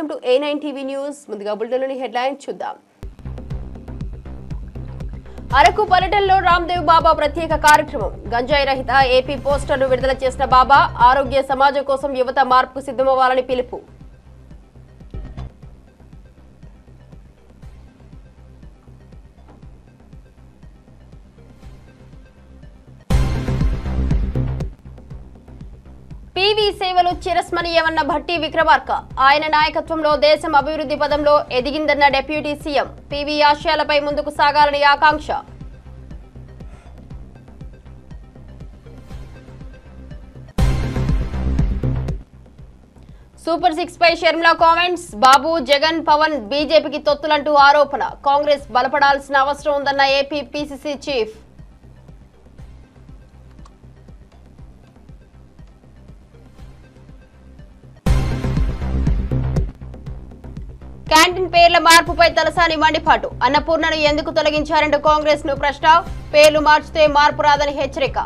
Welcome to A9 TV news. ముందుగా బులెటిన్లోని headlines చూద్దాం. అరకు పర్యటనలో రామ్దేవ్ బాబా ప్రత్యేక కార్యక్రమం. గంజాయి రహిత ఏపీ పోస్టర్ను విడుదల చేసిన బాబా ఆరోగ్య సమాజం కోసం యువత మార్పుకు సిద్ధమవ్వాలని పిలుపు. పీవీ సేవలు చిరస్మరణీయమన్న భట్టి విక్రమార్క. ఆయన నాయకత్వంలో దేశం అభివృద్ధి పదంలో ఎదిగిందన్న డిప్యూటీ సీఎం. పీవీ ఆశయాలపై ముందుకు సాగాలని ఆకాంక్ష. సూపర్ 6 పై షర్మిల కామెంట్స్. బాబు, జగన్, పవన్ బీజేపీకి తొత్తులంటూ ఆరోపణ. కాంగ్రెస్ బలపడాల్సిన అవసరం ఉందన్న ఏపీ పీసీసీ చీఫ్. క్యాంటీన్ పేర్ల మార్పుపై తలసాని మండిపాటు. అన్నపూర్ణను ఎందుకు తొలగించారంటూ కాంగ్రెస్ ను ప్రశ్న. పేర్లు మార్చితే మార్పు రాదని హెచ్చరిక.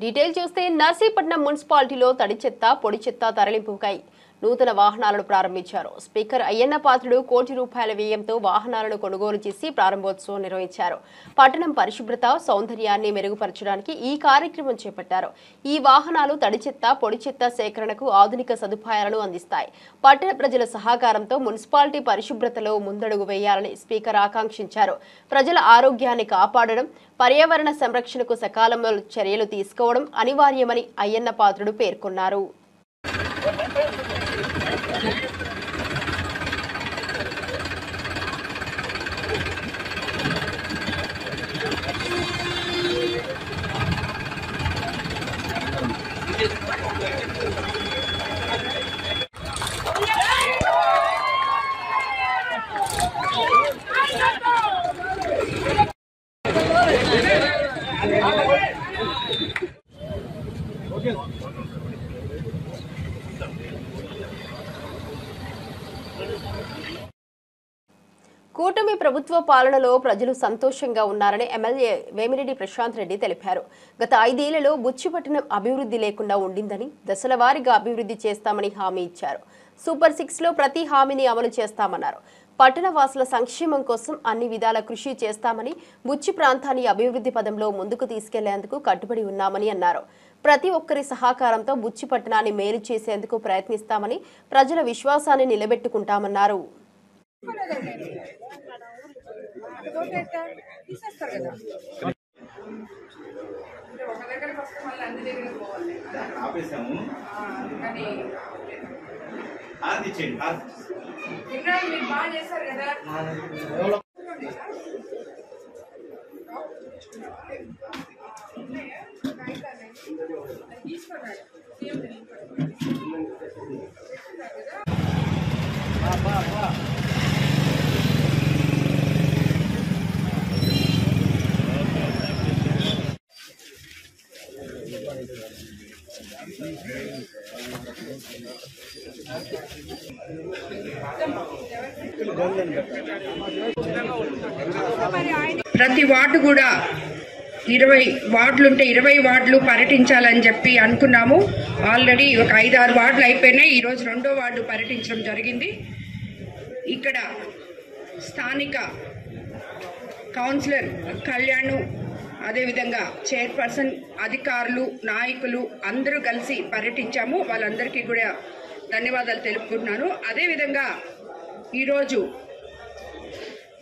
డీటెయిల్ చూస్తే నర్సీపట్నం మున్సిపాలిటీలో తడి చెత్త, పొడి చెత్త తరలింపుకై నూతన వాహనాలను ప్రారంభించారు. స్పీకర్ అయ్యన్న పాత్రుడు కోటి రూపాయల వ్యయంతో వాహనాలను కొనుగోలు చేసి ప్రారంభోత్సవం నిర్వహించారు. పట్టణం పరిశుభ్రత, సౌందర్యాన్ని మెరుగుపరచడానికి ఈ కార్యక్రమం చేపట్టారు. ఈ వాహనాలు తడి చెత్త, పొడి చెత్త సేకరణకు ఆధునిక సదుపాయాలను అందిస్తాయి. పట్టణ ప్రజల సహకారంతో మున్సిపాలిటీ పరిశుభ్రతలో ముందడుగు వేయాలని స్పీకర్ ఆకాంక్షించారు. ప్రజల ఆరోగ్యాన్ని కాపాడడం, పర్యావరణ సంరక్షణకు సకాలంలో చర్యలు తీసుకోవడం అనివార్యమని అయ్యన్న పాత్రుడు పేర్కొన్నారు. కూటమి ప్రభుత్వ పాలనలో ప్రజలు సంతోషంగా ఉన్నారని ఎమ్మెల్యే వేమిరెడ్డి ప్రశాంత్ రెడ్డి తెలిపారు. గత 5 ఏళ్లలో బుచ్చిపట్టణం అభివృద్ధి లేకుండా ఉండిందని, దశల వారీగా అభివృద్ధి చేస్తామని హామీ ఇచ్చారు. సూపర్ 6లో ప్రతి హామీని అమలు చేస్తామన్నారు. పట్టణ వాసుల సంక్షేమం కోసం అన్ని విధాల కృషి చేస్తామని, బుచ్చి ప్రాంతాన్ని అభివృద్ధి పదంలో ముందుకు తీసుకెళ్లేందుకు కట్టుబడి ఉన్నామని అన్నారు. ప్రతి ఒక్కరి సహకారంతో బుచ్చి పట్టణాన్ని మేలు చేసేందుకు ప్రయత్నిస్తామని, ప్రజల విశ్వాసాన్ని నిలబెట్టుకుంటామన్నారు. ప్రతి వార్డు కూడా 20 వార్డులుంటే 20 వార్డులు పర్యటించాలని చెప్పి అనుకున్నాము. ఆల్రెడీ ఒక 5-6 వార్డులు అయిపోయినాయి. ఈరోజు 2వ వార్డు పర్యటించడం జరిగింది. ఇక్కడ స్థానిక కౌన్సిలర్ కళ్యాణ్, అదేవిధంగా చైర్పర్సన్, అధికారులు, నాయకులు అందరూ కలిసి పర్యటించాము. వాళ్ళందరికీ కూడా ధన్యవాదాలు తెలుపుకుంటున్నాను. అదేవిధంగా ఈరోజు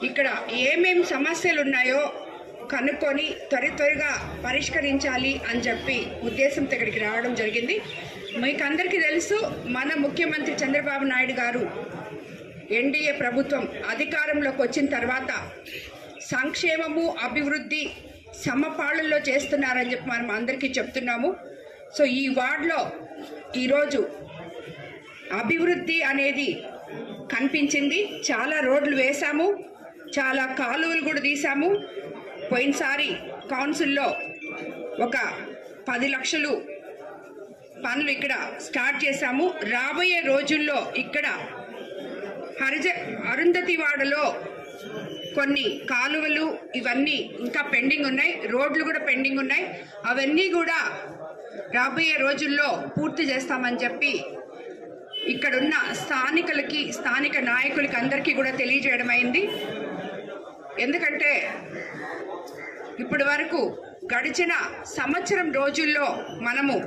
ఇక్కడ ఏమేం సమస్యలు ఉన్నాయో కనుక్కొని త్వరగా పరిష్కరించాలి అని చెప్పి ఉద్దేశంతో ఇక్కడికి రావడం జరిగింది. మీకు అందరికీ తెలుసు, మన ముఖ్యమంత్రి చంద్రబాబు నాయుడు గారు ఎన్డీఏ ప్రభుత్వం అధికారంలోకి వచ్చిన తర్వాత సంక్షేమము, అభివృద్ధి సమపాళ్ళల్లో చేస్తున్నారని చెప్పి మనం అందరికీ చెప్తున్నాము. సో ఈ వార్డులో ఈరోజు అభివృద్ధి అనేది కనిపించింది. చాలా రోడ్లు వేశాము, చాలా కాలువలు కూడా తీసాము. పోయినసారి కౌన్సిల్లో ఒక 10 లక్షలు పనులు ఇక్కడ స్టార్ట్ చేశాము. రాబోయే రోజుల్లో ఇక్కడ అరుంధతి వాడలో కొన్ని కాలువలు ఇవన్నీ ఇంకా పెండింగ్ ఉన్నాయి, రోడ్లు కూడా పెండింగ్ ఉన్నాయి. అవన్నీ కూడా రాబోయే రోజుల్లో పూర్తి చేస్తామని చెప్పి ఇక్కడున్న స్థానికులకి, స్థానిక నాయకులకి అందరికీ కూడా తెలియజేయడం అయింది. ఎందుకంటే ఇప్పటి వరకు గడిచిన సంవత్సరం రోజుల్లో మనము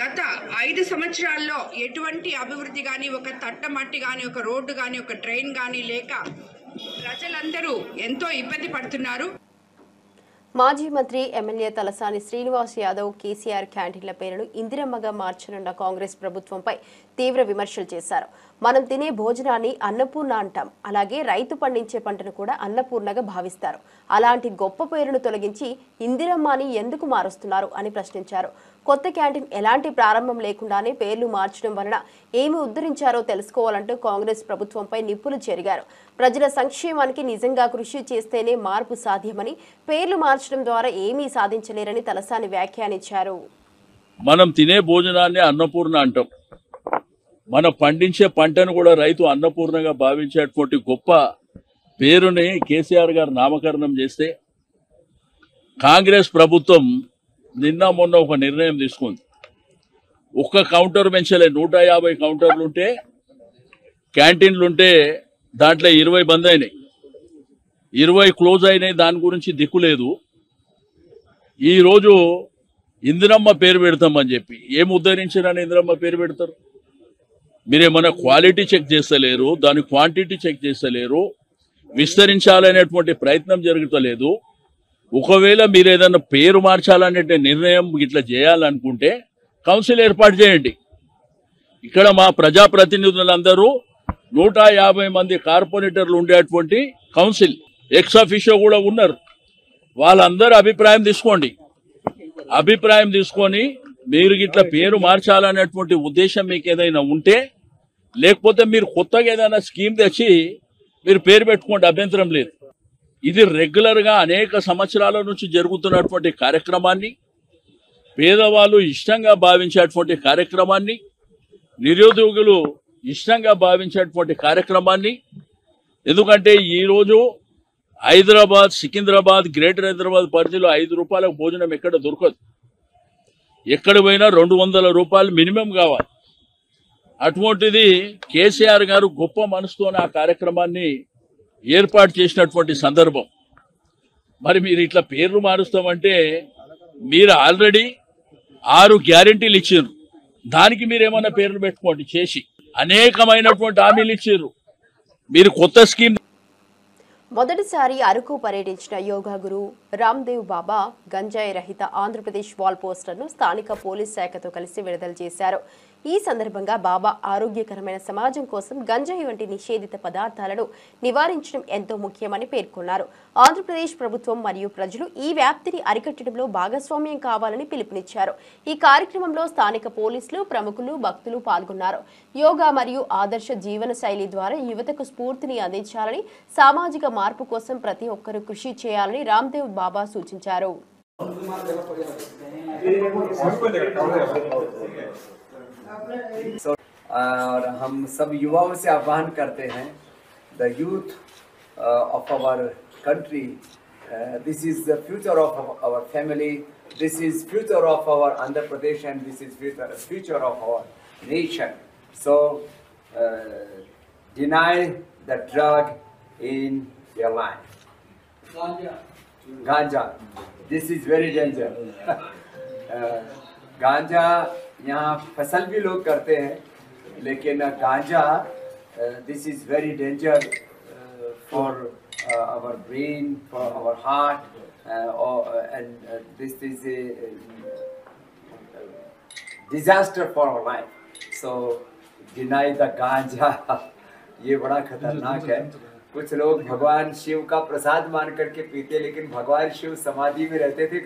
గత 5 సంవత్సరాల్లో ఎటువంటి అభివృద్ధి కానీ, ఒక తట్టమట్టి కానీ, ఒక రోడ్డు కానీ, ఒక ట్రైన్ కానీ లేక ప్రజలందరూ ఎంతో ఇబ్బంది పడుతున్నారు. మాజీ మంత్రి ఎమ్మెల్యే తలసాని శ్రీనివాస్ యాదవ్ కేసీఆర్ క్యాంటీన్ల పేరును ఇందిరమ్మగా మార్చనున్న కాంగ్రెస్ ప్రభుత్వంపై తీవ్ర విమర్శలు చేశారు. మనం తినే భోజనాన్ని అన్నపూర్ణ అంటాం, అలాగే రైతు పండించే పంటను కూడా అన్నపూర్ణగా భావిస్తారు. అలాంటి గొప్ప పేరును తొలగించి ఇందిరమ్మ అని ఎందుకు మారుస్తున్నారు అని ప్రశ్నించారు. కొత్త క్యాంటీన్ ఎలాంటి ప్రారంభం లేకుండానే పేర్లు మార్చడం వలన ఏమి ఉద్ధరించారో తెలుసుకోవాలంటూ కాంగ్రెస్ ప్రభుత్వంపై నిప్పులు చెరిగారు. ప్రజల సంక్షేమానికి నిజంగా కృషి చేస్తేనే మార్పు సాధ్యమని, పేర్లు మార్చడం ద్వారా ఏమీ సాధించలేరని తలసాని వ్యాఖ్యానించారు. మనం తినే భోజనాన్ని అన్నపూర్ణ అంటాం, మనం పండించే పంటను కూడా రైతు అన్నపూర్ణగా భావించేటువంటి గొప్ప పేరుని కేసీఆర్ గారు నామకరణం చేస్తే కాంగ్రెస్ ప్రభుత్వం నిన్న మొన్న ఒక నిర్ణయం తీసుకుంది. ఒక్క కౌంటర్ పెంచలే, 150 కౌంటర్లుంటే క్యాంటీన్లుంటే దాంట్లో 20 బంద్ అయినాయి, 20 క్లోజ్ అయినాయి. దాని గురించి దిక్కు లేదు. ఈరోజు ఇందిరమ్మ పేరు పెడతామని చెప్పి ఏం ఉద్ధరించారని ఇందిరమ్మ పేరు పెడతారు? మీరేమన్నా క్వాలిటీ చెక్ చేస్తలేరు, దాని క్వాంటిటీ చెక్ చేస్తలేరు, విస్తరించాలనేటువంటి ప్రయత్నం జరుగుతలేదు. ఒకవేళ మీరు ఏదన్నా పేరు మార్చాలనే నిర్ణయం ఇట్లా చేయాలనుకుంటే కౌన్సిల్ ఏర్పాటు చేయండి. ఇక్కడ మా ప్రజాప్రతినిధులందరూ 150 మంది కార్పొరేటర్లు ఉండేటువంటి కౌన్సిల్ ఎక్స్ అఫీషియో కూడా ఉన్నారు. వాళ్ళందరూ అభిప్రాయం తీసుకోండి. అభిప్రాయం తీసుకొని మీరు ఇట్లా పేరు మార్చాలనేటువంటి ఉద్దేశం మీకు ఏదైనా ఉంటే, లేకపోతే మీరు కొత్తగా ఏదైనా స్కీమ్ తెచ్చి మీరు పేరు పెట్టుకోండి, అభ్యంతరం లేదు. ఇది రెగ్యులర్గా అనేక సంవత్సరాల నుంచి జరుగుతున్నటువంటి కార్యక్రమాన్ని, పేదవాళ్ళు ఇష్టంగా భావించేటువంటి కార్యక్రమాన్ని, నిరుద్యోగులు ఇష్టంగా భావించేటువంటి కార్యక్రమాన్ని. ఎందుకంటే ఈరోజు హైదరాబాద్, సికింద్రాబాద్, గ్రేటర్ హైదరాబాద్ పరిధిలో 5 రూపాయలకు భోజనం ఎక్కడ దొరకదు. ఎక్కడ పోయినా 200 రూపాయలు మినిమం కావాలి. అటువంటిది కేసీఆర్ గారు గొప్ప మనసుతోనే ఆ కార్యక్రమాన్ని ఏర్పాటు చేసినటువంటి సందర్భం. మరి మీరు ఇట్లా పేర్లు మారుస్తామంటే మీరు ఆల్రెడీ 6 గ్యారెంటీలు ఇచ్చారు, దానికి మీరు ఏమన్నా పేర్లు పెట్టుకోండి. చేసి అనేకమైనటువంటి హామీలు ఇచ్చారు. మీరు కొత్త స్కీమ్. మొదటిసారి అరకు పర్యటించిన యోగా గురు రామ్దేవ్ బాబా గంజాయి రహిత ఆంధ్రప్రదేశ్ వాల్ పోస్టర్ను స్థానిక పోలీస్ శాఖతో కలిసి విడుదల చేశారు. ఈ సందర్భంగా బాబా ఆరోగ్యకరమైన సమాజం కోసం గంజాయి వంటి నిషేధిత పదార్థాలను నివారించడం ఎంతో ముఖ్యమని పేర్కొన్నారు. ఆంధ్రప్రదేశ్ ప్రభుత్వం మరియు ప్రజలు ఈ వ్యాప్తిని అరికట్టడంలో భాగస్వామ్యం కావాలని పిలుపునిచ్చారు. ఈ కార్యక్రమంలో స్థానిక పోలీసులు, ప్రముఖులు, భక్తులు పాల్గొన్నారు. యోగా మరియు ఆదర్శ జీవన శైలి ద్వారా యువతకు స్ఫూర్తిని అందించాలని, సామాజిక మార్పు కోసం ప్రతి ఒక్కరూ కృషి చేయాలని రామ్దేవ్ బాబా సూచించారు. और हम सब युवाओं से आह्वान करते हैं, the youth of our country, this is the future of our family, this is future of our Andhra Pradesh and this is future of our nation. So deny the drug in your life. Ganja. This is very dangerous. गांजा यहाँ फसल भी लोग करते हैं, लेकिन ganja this is very danger for our brain, for our heart, and this is a disaster for our life. So deny the ganja. ये बड़ा खतरनाक है. कुछ लोग भगवान शिव का प्रसाद मान करके पीते, लेकिन भगवान शिव समाधि में रहते थे.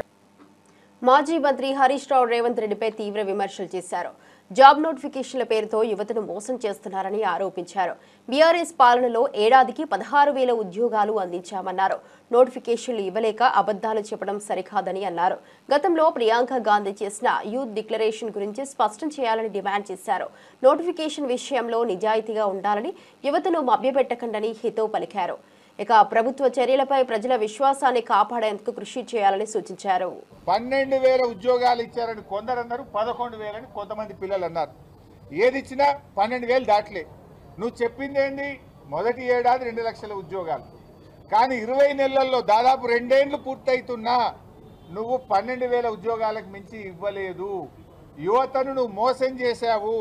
మాజీ మంత్రి హరీష్ రావు రేవంత్ రెడ్డిపై తీవ్ర విమర్శలు చేశారు. జాబ్ నోటిఫికేషన్ల పేరుతో యువతను మోసం చేస్తున్నారని ఆరోపించారు. బీఆర్ఎస్ పాలనలో ఏడాదికి 16,000 ఉద్యోగాలు అందించామన్నారు. నోటిఫికేషన్లు ఇవ్వలేక అబద్దాలు చెప్పడం సరికాదని అన్నారు. గతంలో ప్రియాంక గాంధీ చేసిన యూత్ డిక్లరేషన్ గురించి స్పష్టం చేయాలని డిమాండ్ చేశారు. నోటిఫికేషన్ విషయంలో నిజాయితీగా ఉండాలని, యువతను మభ్యపెట్టకండని హితవు పలికారు. ఇక ప్రభుత్వ చర్యలపై ప్రజల విశ్వాసాన్ని కాపాడేందుకు కృషి చేయాలని సూచించారు. 12,000 ఉద్యోగాలు ఇచ్చారని కొందరు అన్నారు, 11,000 అని కొంతమంది పిల్లలు అన్నారు. ఏది ఇచ్చినా 12,000 దాటలే. నువ్వు చెప్పింది ఏంటి? మొదటి ఏడాది 2 లక్షల ఉద్యోగాలు, కానీ 20 నెలల్లో దాదాపు 2 ఏళ్లు పూర్తయితున్నా నువ్వు 12,000 ఉద్యోగాలకు మించి ఇవ్వలేదు. యువతను నువ్వు మోసం చేశావు.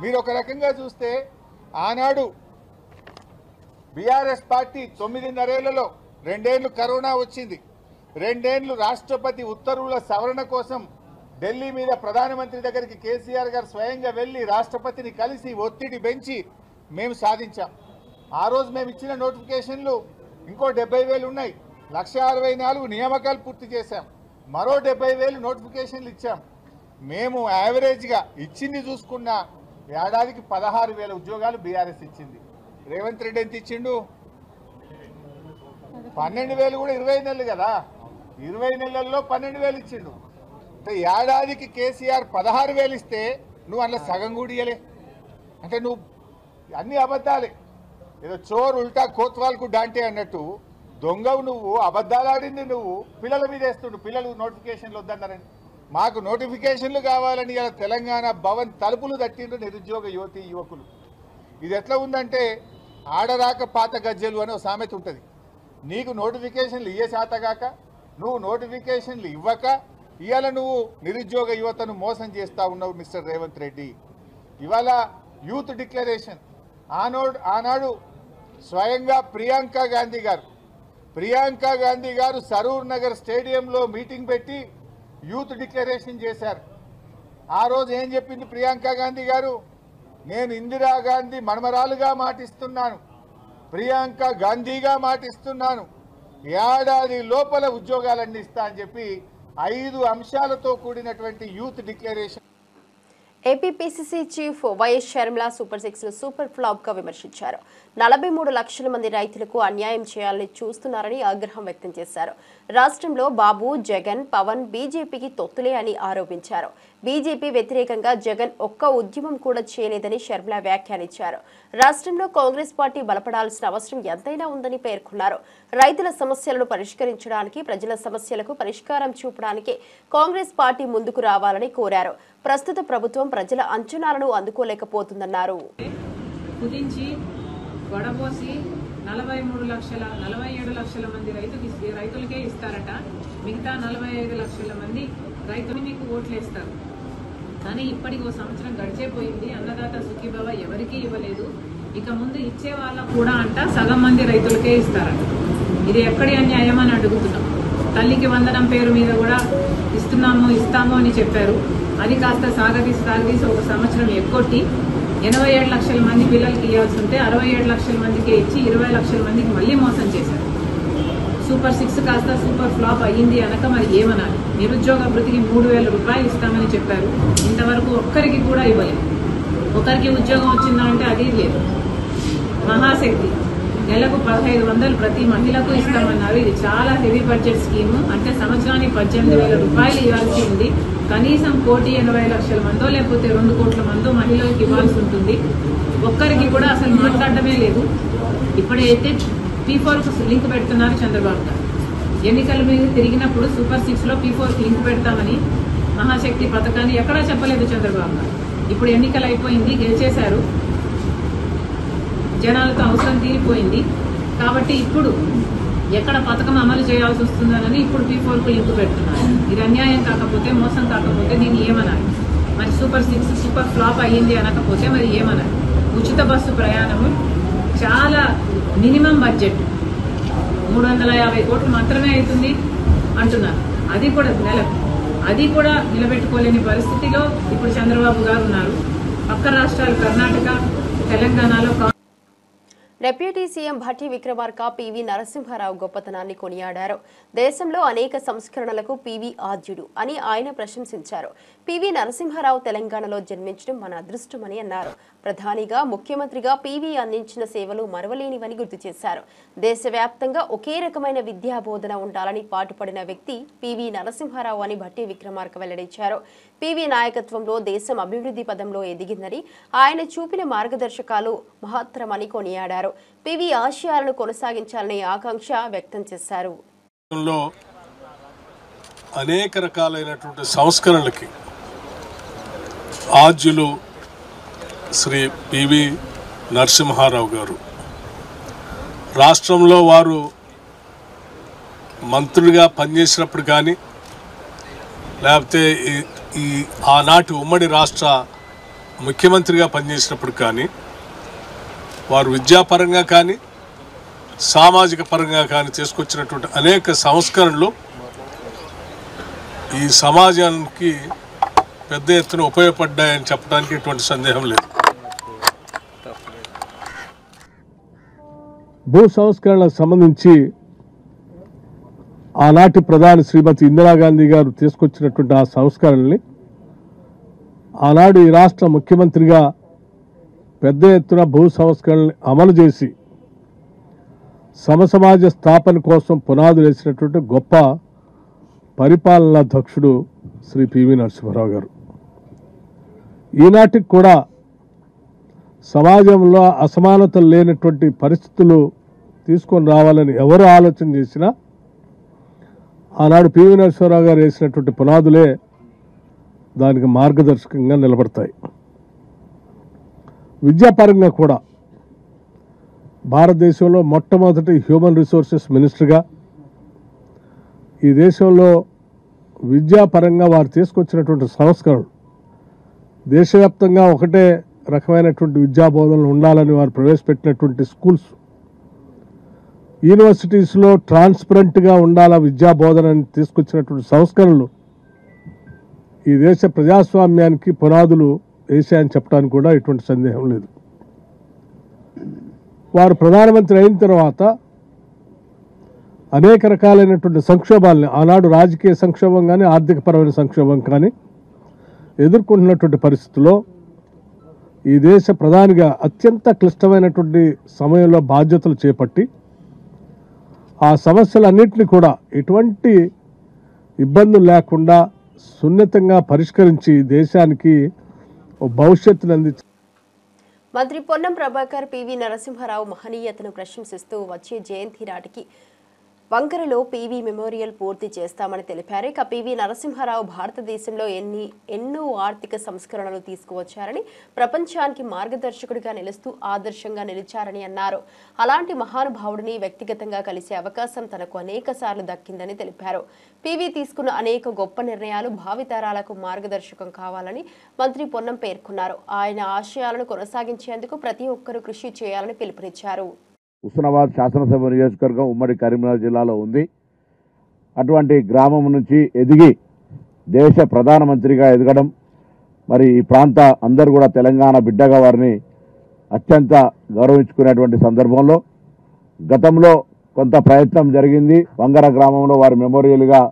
మీరు ఒక రకంగా చూస్తే ఆనాడు బీఆర్ఎస్ పార్టీ 9.5 ఏళ్లలో 2 ఏళ్లు కరోనా వచ్చింది, 2 ఏళ్లు రాష్ట్రపతి ఉత్తర్వుల సవరణ కోసం ఢిల్లీ మీద ప్రధానమంత్రి దగ్గరికి కేసీఆర్ గారు స్వయంగా వెళ్ళి రాష్ట్రపతిని కలిసి ఒత్తిడి పెంచి మేము సాధించాం. ఆ రోజు మేము ఇచ్చిన నోటిఫికేషన్లు ఇంకో 70,000 ఉన్నాయి. 1,64,000 నియామకాలు పూర్తి చేశాం. మరో 70,000 నోటిఫికేషన్లు ఇచ్చాం. మేము యావరేజ్గా ఇచ్చింది చూసుకున్న ఏడాదికి 16,000 ఉద్యోగాలు బీఆర్ఎస్ ఇచ్చింది. రేవంత్ రెడ్డి ఎంత ఇచ్చిండు? 12,000 కూడా 20 నెలలు కదా, 20 నెలల్లో 12,000 ఇచ్చిండు. అంటే ఏడాదికి కేసీఆర్ 16,000 ఇస్తే నువ్వు అందులో సగం కూడా ఇయ్యలే. అంటే నువ్వు అన్ని అబద్ధాలే. ఏదో చోరు ఉల్టా కోత్వాల్కు డాంటే అన్నట్టు దొంగవు నువ్వు, అబద్ధాలు ఆడింది నువ్వు, పిల్లల మీద వేస్తుండు. పిల్లలు నోటిఫికేషన్లు వద్దన్నారని, మాకు నోటిఫికేషన్లు కావాలని ఇలా తెలంగాణ భవన్ తలుపులు తట్టిండ్రు నిరుద్యోగ యువతి యువకులు. ఇది ఎట్లా ఉందంటే ఆడరాక పాత గజ్జెలు అని ఒక సామెత ఉంటుంది. నీకు నోటిఫికేషన్లు ఇయ్యే శాతగాక, నువ్వు నోటిఫికేషన్లు ఇవ్వక ఇవాళ నువ్వు నిరుద్యోగ యువతను మోసం చేస్తూ ఉన్నావు మిస్టర్ రేవంత్ రెడ్డి. ఇవాళ యూత్ డిక్లరేషన్ ఆనాడు స్వయంగా ప్రియాంక గాంధీ గారు సరూర్ నగర్ స్టేడియంలో మీటింగ్ పెట్టి యూత్ డిక్లరేషన్ చేశారు. ఆ రోజు ఏం చెప్పింది ప్రియాంక గాంధీ గారు? నేను ఇందిరాగాంధీ మనమరాలుగా మాటిస్తున్నాను, ప్రియాంక గాంధీగా మాటిస్తున్నాను, ఏడాది లోపల ఉద్యోగాలన్నీ ఇస్తా అని చెప్పి 5 అంశాలతో కూడినటువంటి youth declaration. APPCC chief YS Sharmila super 6 ను సూపర్ ఫ్లాప్ గా విమర్శించారు. 43 లక్షల మంది రైతులకు అన్యాయం చేయాలని చూస్తున్నారని ఆగ్రహం వ్యక్తం చేశారు. రాష్ట్రంలో బాబు, జగన్, పవన్ బీజేపీకి తొత్తులే అని ఆరోపించారు. బీజేపీ వ్యతిరేకంగా జగన్ ఒక్క ఉద్యమం కూడా చేయలేదని షర్మిల వ్యాఖ్యానించారు. రాష్ట్రంలో కాంగ్రెస్ పార్టీ బలపడాల్సిన అవసరం ఎంతైనా ఉందని పేర్కొన్నారు. రైతుల సమస్యలను పరిష్కరించడానికి, ప్రజల సమస్యలకు పరిష్కారం చూపడానికి కాంగ్రెస్ పార్టీ ముందుకు రావాలని కోరారు. ప్రస్తుత ప్రభుత్వం ప్రజల అంచనాలను అందుకోలేకపోతుందన్నారు. కుదించి వడబోసి 47 లక్షల మంది రైతులకే ఇస్తారట. మిగతా 45 లక్షల మంది రైతులు మీకు ఓట్లేస్తారు. కానీ ఇప్పటికి 1 సంవత్సరం గడిచేపోయింది. అన్నదాత సుఖీభవ ఎవరికీ ఇవ్వలేదు. ఇక ముందు ఇచ్చే వాళ్ళకు కూడా అంట సగం మంది రైతులకే ఇస్తారట. ఇది ఎక్కడి అన్యాయం అని అడుగుతున్నాం. తల్లికి వందనం పేరు మీద కూడా ఇస్తాము అని చెప్పారు. అది కాస్త సాగదీసి 1 సంవత్సరం ఎక్కొట్టి 87 లక్షల మంది పిల్లలకి ఇవ్వాల్సి ఉంటే 67 లక్షల మందికే ఇచ్చి 20 లక్షల మందికి మళ్ళీ మోసం చేశారు. సూపర్ 6 కాస్త సూపర్ ఫ్లాప్ అయ్యింది అనక మరి ఏమనాలి? నిరుద్యోగ వృత్తికి 3,000 రూపాయలు ఇస్తామని చెప్పారు. ఇంతవరకు ఒక్కరికి కూడా ఇవ్వలేదు. ఒకరికి ఉద్యోగం వచ్చిందా అంటే అది లేదు. మహాశక్తి నెలకు 1,500 ప్రతి మహిళకు ఇస్తామన్నారు. ఇది చాలా హెవీ బడ్జెట్ స్కీము. అంటే సంవత్సరానికి 18,000 రూపాయలు ఇవ్వాల్సి ఉంది. కనీసం 1,80,00,000 మందో లేకపోతే 2 కోట్ల మందో మహిళలకు ఇవ్వాల్సి ఉంటుంది. ఒక్కరికి కూడా అసలు మాట్లాడటమే లేదు. ఇప్పుడైతే P4కు లింక్ పెడుతున్నారు చంద్రబాబు గారు. ఎన్నికల మీద తిరిగినప్పుడు సూపర్ 6లో P4కి లింక్ పెడతామని మహాశక్తి పథకాన్ని ఎక్కడా చెప్పలేదు చంద్రబాబు గారు. ఇప్పుడు ఎన్నికలు అయిపోయింది, గెలిచేశారు, జనాలతో అవసరం తీరిపోయింది. కాబట్టి ఇప్పుడు ఎక్కడ పథకం అమలు చేయాల్సి వస్తుందని ఇప్పుడు P4కు లింక్ పెడుతున్నారు. ఇది అన్యాయం కాకపోతే, మోసం కాకపోతే దీన్ని ఏమనాలి? మరి సూపర్ 6 సూపర్ ఫ్లాప్ అయ్యింది అనకపోతే మరి ఏమనాలి? ఉచిత బస్సు ప్రయాణము చాలా మినిమం బడ్జెట్ 350 కోట్లు మాత్రమే అవుతుంది అంటున్నారు. అది కూడా నెలకు, అది కూడా నిలబెట్టుకోలేని పరిస్థితిలో ఇప్పుడు చంద్రబాబు గారు ఉన్నారు. పక్క రాష్ట్రాలు కర్ణాటక, తెలంగాణలో డిప్యూటీ సీఎం భట్టి విక్రమార్క పివి నరసింహారావు గొప్పతనాన్ని కొనియాడారు. దేశంలో అనేక సంస్కరణలకు పివి ఆద్యుడు అని ఆయన ప్రశంసించారు. పివి నరసింహారావు తెలంగాణలో జన్మించడం మన అదృష్టమని అన్నారు. ప్రధానిగా, ముఖ్యమంత్రిగా పివి అందించిన సేవలు మరవలేనివని గుర్తు చేశారు. దేశవ్యాప్తంగా ఒకే రకమైన విద్యా బోధన ఉండాలని పాటుపడిన వ్యక్తి పివి నరసింహారావు అని భట్టి విక్రమార్క వెల్లడించారు. పివి నాయకత్వంలో దేశం అభివృద్ధి పదంలో ఎదిగిందని, ఆయన చూపిన మార్గదర్శకాలు మహత్తరమని కొనియాడారు. పివి ఆశయాలను కొనసాగించాలనే ఆకాంక్ష వ్యక్తం చేశారు. అనేక రకాలైనటువంటి సంస్కరణలకి ఆద్యులు శ్రీ పివి నరసింహారావు గారు. రాష్ట్రంలో వారు మంత్రులుగా పనిచేసినప్పుడు కానీ లేకపోతే ఈ ఆనాటి ఉమ్మడి రాష్ట్ర ముఖ్యమంత్రిగా పనిచేసినప్పుడు కానీ వారు విద్యాపరంగా కానీ సామాజిక పరంగా కానీ తీసుకొచ్చినటువంటి అనేక సంస్కరణలు ఈ సమాజానికి పెద్ద ఎత్తున ఉపయోగపడ్డాయని చెప్పడానికి ఎటువంటి సందేహం లేదు. భూ సంస్కరణలకు సంబంధించి ఆనాటి ప్రధాని శ్రీమతి ఇందిరాగాంధీ గారు తీసుకొచ్చినటువంటి ఆ సంస్కరణల్ని ఆనాడు ఈ రాష్ట్ర ముఖ్యమంత్రిగా పెద్ద ఎత్తున భూ సంస్కరణల్ని అమలు చేసి సమసమాజ స్థాపన కోసం పునాదులు వేసినటువంటి గొప్ప పరిపాలనా దక్షుడు శ్రీ పివి నరసింహారావు గారు. ఈనాటికి కూడా సమాజంలో అసమానతలు లేనటువంటి పరిస్థితులు తీసుకొని రావాలని ఎవరు ఆలోచన చేసినా ఆనాడు పివి నరసింహారావు గారు వేసినటువంటి పునాదులే దానికి మార్గదర్శకంగా నిలబడతాయి. విద్యాపరంగా కూడా భారతదేశంలో మొట్టమొదటి హ్యూమన్ రిసోర్సెస్ మినిస్టర్గా ఈ దేశంలో విద్యాపరంగా వారు తీసుకొచ్చినటువంటి సంస్కరణలు దేశవ్యాప్తంగా ఒకటే రకమైనటువంటి విద్యా బోధనలు ఉండాలని వారు ప్రవేశపెట్టినటువంటి స్కూల్స్, యూనివర్సిటీస్లో ట్రాన్స్పరెంట్గా ఉండాల విద్యా బోధనని తీసుకొచ్చినటువంటి సంస్కరణలు ఈ దేశ ప్రజాస్వామ్యానికి పునాదులు వేశాయని చెప్పడానికి కూడా ఎటువంటి సందేహం లేదు. వారు ప్రధానమంత్రి అయిన తర్వాత అనేక రకాలైనటువంటి సంక్షోభాలని ఆనాడు రాజకీయ సంక్షోభం కానీ ఆర్థికపరమైన సంక్షోభం కానీ ఎదుర్కొంటున్నటువంటి పరిస్థితుల్లో ఈ దేశ ప్రధానిగా అత్యంత క్లిష్టమైనటువంటి సమయంలో బాధ్యతలు చేపట్టి ఆ సమస్యలన్నింటినీ కూడా ఎటువంటి ఇబ్బందులు లేకుండా సున్నితంగా పరిష్కరించి దేశానికి భవిష్యత్తును అందించారు. మంత్రి పొన్నం ప్రభాకర్ పివి నరసింహారావు మహనీయతను ప్రశంసిస్తూ వచ్చే జయంతి నాటికి వంకరలో పివి మెమోరియల్ పూర్తి చేస్తామని తెలిపారు. ఇక పివి నరసింహారావు భారతదేశంలో ఎన్నో ఆర్థిక సంస్కరణలు తీసుకువచ్చారని, ప్రపంచానికి మార్గదర్శకుడిగా నిలుస్తూ ఆదర్శంగా నిలిచారని అన్నారు. అలాంటి మహానుభావుడిని వ్యక్తిగతంగా కలిసే అవకాశం తనకు అనేక సార్లు దక్కిందని తెలిపారు. పివి తీసుకున్న అనేక గొప్ప నిర్ణయాలు భావితరాలకు మార్గదర్శకం కావాలని మంత్రి పొన్నం పేర్కొన్నారు. ఆయన ఆశయాలను కొనసాగించేందుకు ప్రతి ఒక్కరూ కృషి చేయాలని పిలుపునిచ్చారు. హుస్నాబాద్ శాసనసభ నియోజకవర్గం ఉమ్మడి కరీంనగర్ జిల్లాలో ఉంది. అటువంటి గ్రామం నుంచి ఎదిగి దేశ ప్రధానమంత్రిగా ఎదగడం, మరి ఈ ప్రాంత అందరూ కూడా తెలంగాణ బిడ్డగా వారిని అత్యంత గౌరవించుకునేటువంటి సందర్భంలో గతంలో కొంత ప్రయత్నం జరిగింది. వంగర గ్రామంలో వారి మెమోరియల్గా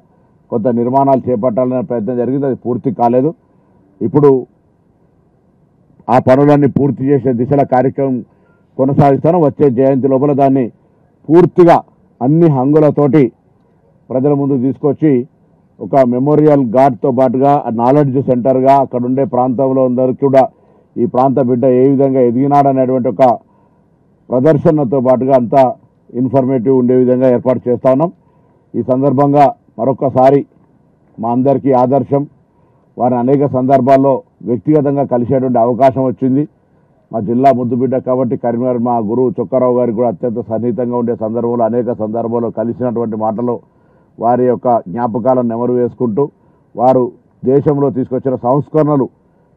కొంత నిర్మాణాలు చేపట్టాలనే ప్రయత్నం జరిగింది, అది పూర్తి కాలేదు. ఇప్పుడు ఆ పనులన్నీ పూర్తి చేసే దిశలో కార్యక్రమం కొనసాగిస్తాను. వచ్చే జయంతి లోపల దాన్ని పూర్తిగా అన్ని హంగులతోటి ప్రజల ముందు తీసుకొచ్చి ఒక మెమోరియల్ గార్డ్తో పాటుగా నాలెడ్జ్ సెంటర్గా అక్కడ ఉండే ప్రాంతంలో అందరికీ కూడా ఈ ప్రాంత బిడ్డ ఏ విధంగా ఎదిగినాడనేటువంటి ఒక ప్రదర్శనతో పాటుగా అంతా ఇన్ఫర్మేటివ్ ఉండే విధంగా ఏర్పాటు చేస్తా ఉన్నాం. ఈ సందర్భంగా మరొకసారి మా అందరికీ ఆదర్శం, వారిని అనేక సందర్భాల్లో వ్యక్తిగతంగా కలిసేటువంటి అవకాశం వచ్చింది. మా జిల్లా ముద్దుబిడ్డ కాబట్టి కరీంనగర్ మా గురువు చొక్కారావు గారికి కూడా అత్యంత సన్నిహితంగా ఉండే సందర్భంలో అనేక సందర్భాల్లో కలిసినటువంటి మాటలు వారి యొక్క జ్ఞాపకాలను నెమరు వేసుకుంటూ వారు దేశంలో తీసుకొచ్చిన సంస్కరణలు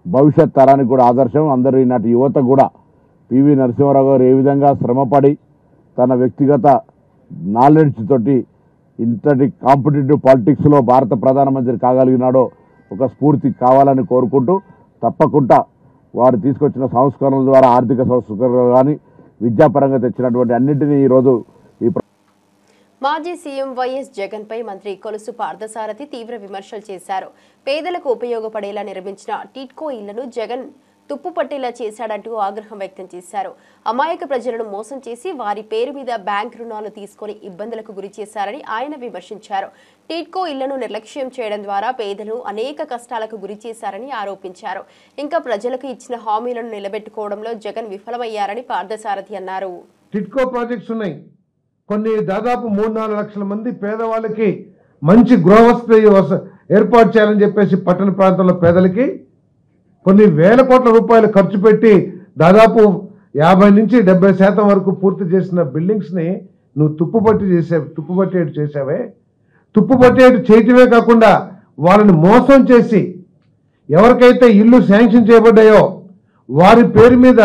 భవిష్యత్ తరానికి కూడా ఆదర్శం. అందరూ ఈనాటి యువత కూడా పివి నరసింహారావు గారు ఏ విధంగా శ్రమపడి తన వ్యక్తిగత నాలెడ్జ్ తోటి ఇంతటి కాంపిటేటివ్ పాలిటిక్స్లో భారత ప్రధానమంత్రి కాగలిగినాడో ఒక స్ఫూర్తి కావాలని కోరుకుంటూ తప్పకుండా వారు తీసుకొచ్చిన సంస్కరణల ద్వారా ఆర్థిక సంస్కరణలు కానీ విద్యాపరంగా తెచ్చినటువంటి అన్నింటినీ ఈరోజు మాజీ సీఎం వైఎస్ జగన్ పై మంత్రి కొలుసు పార్థసారథి తీవ్ర విమర్శలు చేశారు. పేదలకు ఉపయోగపడేలా నిర్మించిన టిట్కో ఇళ్లను జగన్ తుప్పుపట్టేలా చేశాడంటూ ఆగ్రహం వ్యక్తం చేశారు. అమాయక ప్రజలను మోసం చేసి వారి పేరు మీద బ్యాంక్ రుణాలు తీసుకుని ఇబ్బందులకు గురి చేశారని ఆయన విమర్శించారు. టిట్కో ఇళ్లను నిర్లక్ష్యం చేయడం ద్వారా పేదలు అనేక కష్టాలకు గురి చేశారని ఆరోపించారు. ఇంకా ప్రజలకు ఇచ్చిన హామీలను నిలబెట్టుకోవడంలో జగన్ విఫలమయ్యారని పార్థసారథి అన్నారు. టిట్కో ప్రాజెక్ట్స్ ఉన్నాయి. కొన్ని దాదాపు 3-4 లక్షల మంది పేదవాళ్ళకి మంచి గృహవసతి ఏర్పాటు చేయాలని చెప్పేసి పట్టణ ప్రాంతంలో పేదలకి కొన్ని వేల కోట్ల రూపాయలు ఖర్చు పెట్టి దాదాపు 50 నుంచి 70% వరకు పూర్తి చేసిన బిల్డింగ్స్ని నువ్వు తుప్పుపట్టేటు చేసావే. తుప్పుపట్టేటు చేయటమే కాకుండా వాళ్ళని మోసం చేసి ఎవరికైతే ఇల్లు శాంక్షన్ చేయబడ్డాయో వారి పేరు మీద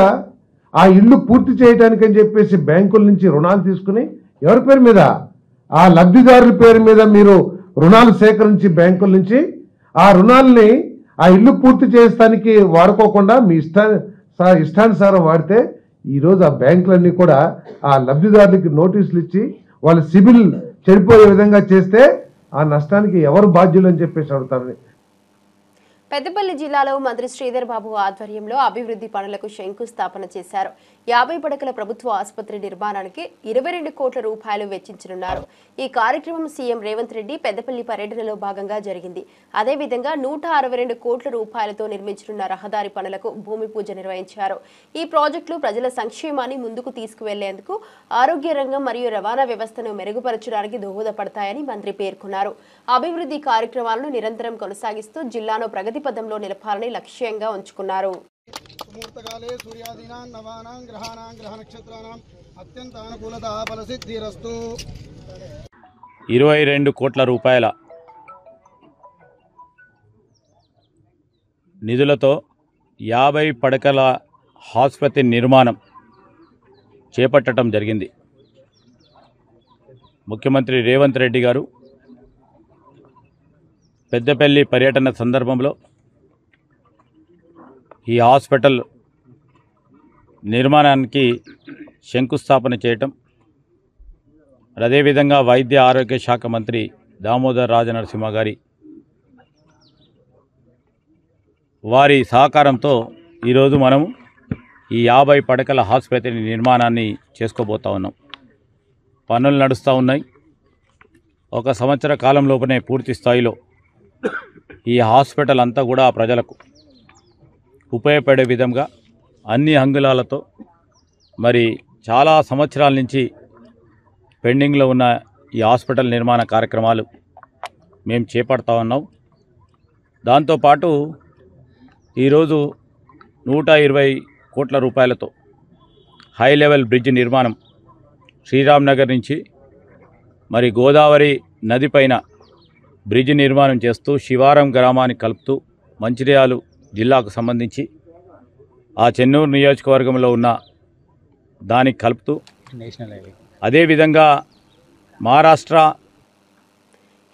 ఆ ఇల్లు పూర్తి చేయడానికని చెప్పేసి బ్యాంకుల నుంచి రుణాలు తీసుకుని ఎవరి పేరు మీద, ఆ లబ్ధిదారుల పేరు మీద మీరు రుణాలు సేకరించి బ్యాంకుల నుంచి ఆ రుణాలని ఆ ఇల్లు పూర్తి చేయడానికి వాడుకోకుండా మీ ఇష్టానుసారం వాడితే ఈరోజు ఆ బ్యాంకులన్నీ కూడా ఆ లబ్ధిదారులకి నోటీసులు ఇచ్చి వాళ్ళ సిబిల్ చెడిపోయే విధంగా చేస్తే ఆ నష్టానికి ఎవరు బాధ్యులు అని చెప్పేసి అడుగుతారని. పెద్దపల్లి జిల్లాలో మంత్రి శ్రీధర్ బాబు ఆధ్వర్యంలో అభివృద్ధి పనులకు శంకుస్థాపన చేశారు. 50 పడకల ప్రభుత్వ ఆసుపత్రి నిర్మాణానికి 22 కోట్ల రూపాయలు వెచ్చించనున్నారు. ఈ కార్యక్రమం సీఎం రేవంత్ రెడ్డి పెద్దపల్లి పర్యటనలో భాగంగా జరిగింది. అదేవిధంగా 162 కోట్ల రూపాయలతో నిర్మించనున్న రహదారి పనులకు భూమి పూజ నిర్వహించారు. ఈ ప్రాజెక్టులు ప్రజల సంక్షేమాన్ని ముందుకు తీసుకువెళ్లేందుకు, ఆరోగ్య రంగం మరియు రవాణా వ్యవస్థను మెరుగుపరచడానికి దోహదపడతాయని మంత్రి పేర్కొన్నారు. అభివృద్ధి కార్యక్రమాలను నిరంతరం కొనసాగిస్తూ జిల్లాను ప్రగతి పదంలో నిలపాలని లక్ష్యంగా ఉంచుకున్నారు. 22 కోట్ల రూపాయల నిధులతో 50 పడకల ఆసుపత్రి నిర్మాణం చేపట్టడం జరిగింది. ముఖ్యమంత్రి రేవంత్ రెడ్డి గారు పెద్దపల్లి పర్యటన సందర్భంలో ఈ హాస్పిటల్ నిర్మాణానికి శంకుస్థాపన చేయటం, అదేవిధంగా వైద్య ఆరోగ్య శాఖ మంత్రి దామోదర్ రాజనరసింహ గారి వారి సహకారంతో ఈరోజు మనము ఈ 50 పడకల ఆసుపత్రి నిర్మాణాన్ని చేసుకోబోతా ఉన్నాం. పనులు నడుస్తూ ఉన్నాయి. 1 సంవత్సర కాలం లోపనే పూర్తి స్థాయిలో ఈ హాస్పిటల్ అంతా కూడా ప్రజలకు ఉపయోగపడే విధంగా అన్ని అంగుళాలతో మరి చాలా సంవత్సరాల నుంచి పెండింగ్లో ఉన్న ఈ హాస్పిటల్ నిర్మాణ కార్యక్రమాలు మేము చేపడతా ఉన్నాం. దాంతోపాటు ఈరోజు 120 కోట్ల రూపాయలతో హై లెవెల్ బ్రిడ్జ్ నిర్మాణం శ్రీరామ్ నగర్ నుంచి మరి గోదావరి నదిపైన బ్రిడ్జ్ నిర్మాణం చేస్తూ శివారం గ్రామాన్ని కలుపుతూ మంచిర్యాల జిల్లాకు సంబంధించి ఆ చెన్నూరు నియోజకవర్గంలో ఉన్న దానికి కలుపుతూ నేషనల్ హైవే, అదేవిధంగా మహారాష్ట్ర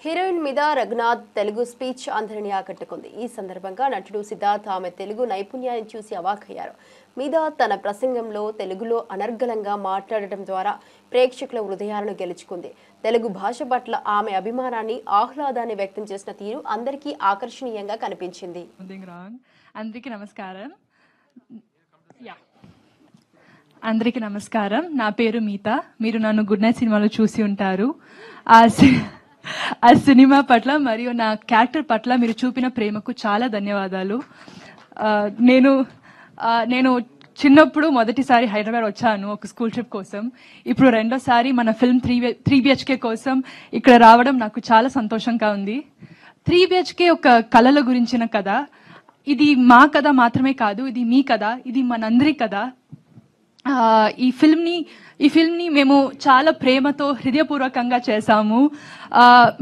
హీరోయిన్ మీద రఘునాథ్ తెలుగు స్పీచ్ అందరినీ ఆకట్టుకుంది. ఈ సందర్భంగా నటుడు సిద్ధార్థ్ ఆమె తెలుగు నైపుణ్యాన్ని చూసి అవాక్కయ్యారు. మీద తన ప్రసంగంలో తెలుగులో అనర్గళంగా మాట్లాడటం ద్వారా ప్రేక్షకుల హృదయాలను గెలుచుకుంది. తెలుగు భాష పట్ల ఆమె అభిమానాన్ని, ఆహ్లాదాన్ని వ్యక్తం చేసిన తీరు అందరికీ ఆకర్షణీయంగా కనిపించింది. అందరికీ నమస్కారం. నా పేరు మీత. మీరు నన్ను గుడ్ నైట్ సినిమాలో చూసి ఉంటారు. ఆ సినిమా పట్ల మరియు నా క్యారెక్టర్ పట్ల మీరు చూపిన ప్రేమకు చాలా ధన్యవాదాలు. నేను చిన్నప్పుడు మొదటిసారి హైదరాబాద్ వచ్చాను ఒక స్కూల్ ట్రిప్ కోసం. ఇప్పుడు రెండోసారి మన ఫిల్మ్ 3 BHK కోసం ఇక్కడ రావడం నాకు చాలా సంతోషంగా ఉంది. 3 BHK ఒక కళల గురించిన కథ. ఇది మా కథ మాత్రమే కాదు, ఇది మీ కథ, ఇది మనందరి కథ. ఈ ఫిల్మ్ని మేము చాలా ప్రేమతో హృదయపూర్వకంగా చేశాము.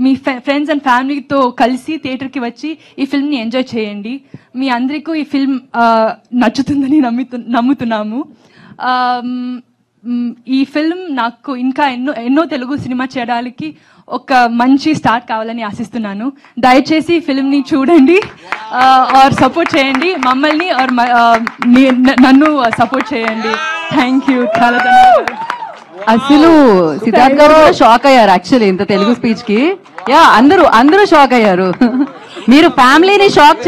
మీ ఫ్రెండ్స్ అండ్ ఫ్యామిలీతో కలిసి థియేటర్కి వచ్చి ఈ ఫిల్మ్ని ఎంజాయ్ చేయండి. మీ అందరికీ ఈ ఫిల్మ్ నచ్చుతుందని నమ్ముతున్నాము. ఈ ఫిల్మ్ నాకు ఇంకా ఎన్నో తెలుగు సినిమా చేయడానికి ఒక మంచి స్టార్ట్ కావాలని ఆశిస్తున్నాను. దయచేసి ఫిల్మ్ని చూడండి, ఆర్ సపోర్ట్ చేయండి, మమ్మల్ని నన్ను సపోర్ట్ చేయండి. Thank you. చాలా ధన్యవాదాలు. అసలు సిద్ధార్థ్ గారు షాక్ అయ్యారు యాక్చువల్లీ ఇంత తెలుగు స్పీచ్ కి. యా, అందరూ షాక్ అయ్యారు. మీరు ఫ్యామిలీని షాక్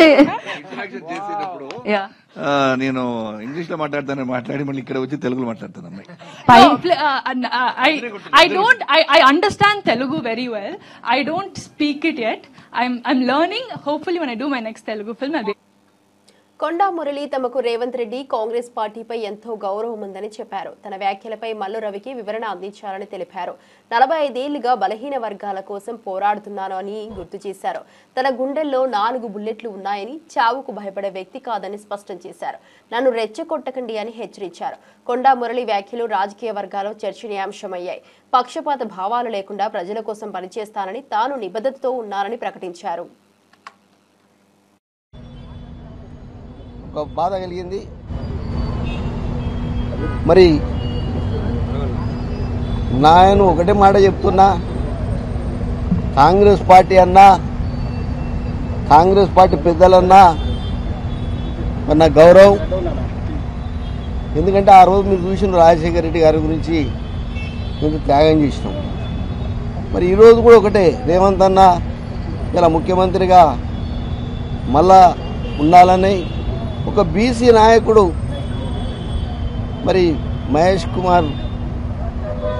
నేను ఇంగ్లీష్ లో మాట్లాడి మళ్ళీ ఇక్కడ వచ్చి తెలుగులో మాట్లాడతాను. I understand Telugu very well. I don't speak it yet. I'm learning. Hopefully when I do my next Telugu film, కొండా మురళి తమకు రేవంత్ రెడ్డి కాంగ్రెస్ పార్టీపై ఎంతో గౌరవం ఉందని చెప్పారు. తన వ్యాఖ్యలపై మల్లు రవికి వివరణ అందించాలని తెలిపారు. 45 ఏళ్లుగా బలహీన వర్గాల కోసం పోరాడుతున్నాను అని గుర్తు చేశారు. తన గుండెల్లో 4 బుల్లెట్లు ఉన్నాయని, చావుకు భయపడే వ్యక్తి కాదని స్పష్టం చేశారు. నన్ను రెచ్చగొట్టకండి అని హెచ్చరించారు. కొండా మురళి వ్యాఖ్యలు రాజకీయ వర్గాల్లో చర్చనీయాంశమయ్యాయి. పక్షపాత భావాలు లేకుండా ప్రజల కోసం పనిచేస్తానని, తాను నిబద్ధతతో ఉన్నానని ప్రకటించారు. బాధ కలిగింది. మరి నేను ఒకటే మాట చెప్తున్నా, కాంగ్రెస్ పార్టీ అన్నా, కాంగ్రెస్ పార్టీ పెద్దలన్నా మరి నా గౌరవం. ఎందుకంటే ఆ రోజు మీరు చూసిన రాజశేఖర రెడ్డి గారి గురించి ఎంత త్యాగం చేసినాం. మరి ఈరోజు కూడా ఒకటే, రేవంత్ అన్న ఇలా ముఖ్యమంత్రిగా మళ్ళా ఉండాలని ఒక బీసీ నాయకుడు మరి మహేష్ కుమార్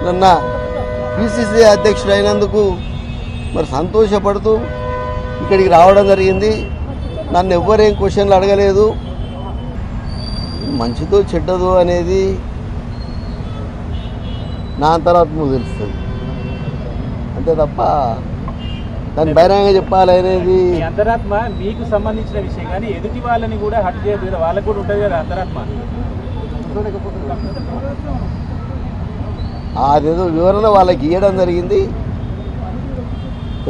నన్న పిసిసి అధ్యక్షుడు అయినందుకు మరి సంతోషపడుతూ ఇక్కడికి రావడం జరిగింది. నన్ను ఎవ్వరేం క్వశ్చన్లు అడగలేదు. మంచిదో చెడ్డదో అనేది నా అంతరాత్మ తెలుస్తుంది అంతే తప్ప దాన్ని బహిరంగంగా చెప్పాలి అనేది అంతరాత్మ మీకు సంబంధించిన విషయం. కానీ ఎదుటి వాళ్ళని కూడా హట్ చేయదు, వాళ్ళకు కూడా ఉంటుంది కదా అంతరాత్మ. అదేదో వివరణ వాళ్ళకి ఇవ్వడం జరిగింది.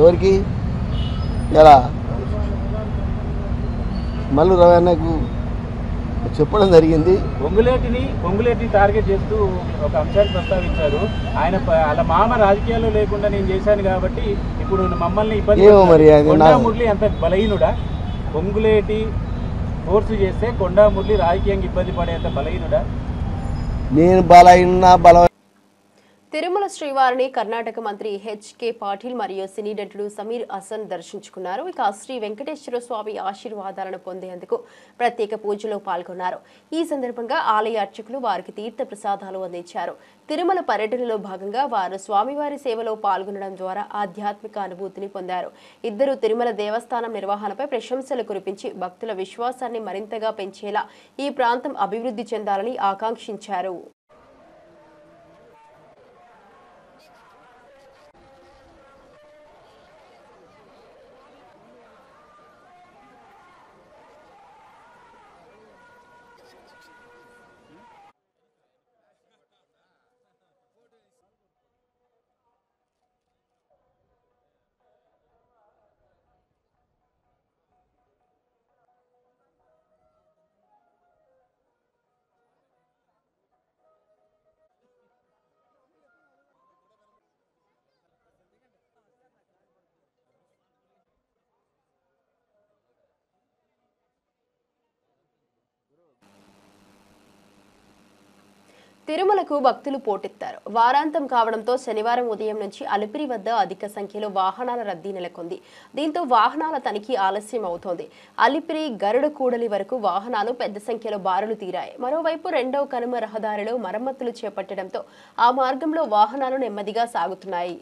ఎవరికి ఇలా మల్లు రవణకు చెప్పడం జరిగింది. పొంగులేటిని టార్గెట్ చేస్తూ ఒక అంశాన్ని ప్రస్తావించారు. ఆయన అలా మామ రాజకీయాల్లో లేకుండా నేను చేశాను కాబట్టి ఇప్పుడు మమ్మల్ని ఇబ్బంది. కొండా మురళి అంత బలహీనుడా? పొంగులేటి ఫోర్స్ చేస్తే కొండా మురళి రాజకీయంగా ఇబ్బంది పడేంత బలహీనుడా? నేను బలహీన తిరుమల శ్రీవారిని కర్ణాటక మంత్రి హెచ్కే పాటిల్ మరియు సినీ నటుడు సమీర్ హసన్ దర్శించుకున్నారు. ఇక శ్రీ వెంకటేశ్వర స్వామి ఆశీర్వాదాలను పొందేందుకు ప్రత్యేక పూజలో పాల్గొన్నారు. ఈ సందర్భంగా ఆలయ అర్చకులు వారికి తీర్థ ప్రసాదాలు అందించారు. తిరుమల పర్యటనలో భాగంగా వారు స్వామివారి సేవలో పాల్గొనడం ద్వారా ఆధ్యాత్మిక అనుభూతిని పొందారు. ఇద్దరు తిరుమల దేవస్థానం నిర్వహణపై ప్రశంసలు కురిపించి భక్తుల విశ్వాసాన్ని మరింతగా పెంచేలా ఈ ప్రాంతం అభివృద్ధి చెందాలని ఆకాంక్షించారు. తిరుమలకు భక్తులు పోటెత్తారు. వారాంతం కావడంతో శనివారం ఉదయం నుంచి అలిపిరి వద్ద అధిక సంఖ్యలో వాహనాల రద్దీ నెలకొంది. దీంతో వాహనాల తనిఖీ ఆలస్యం అవుతోంది. అలిపిరి గరుడ కూడలి వరకు వాహనాలు పెద్ద సంఖ్యలో బారులు తీరాయి. మరోవైపు రెండవ కనుమ రహదారిలో మరమ్మతులు చేపట్టడంతో ఆ మార్గంలో వాహనాలు నెమ్మదిగా సాగుతున్నాయి.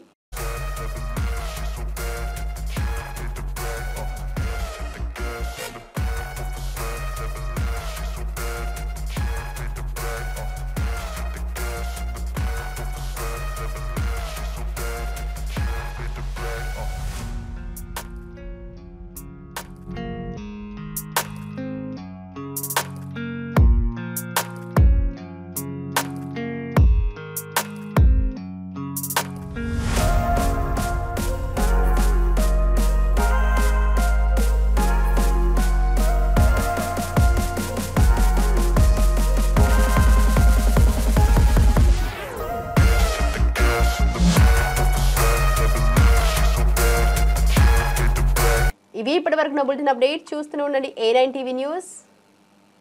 ఇవి ఇప్పటివరకు నా బులెటిన్ అప్డేట్ చూస్తూనే ఉండండి A9 TV న్యూస్.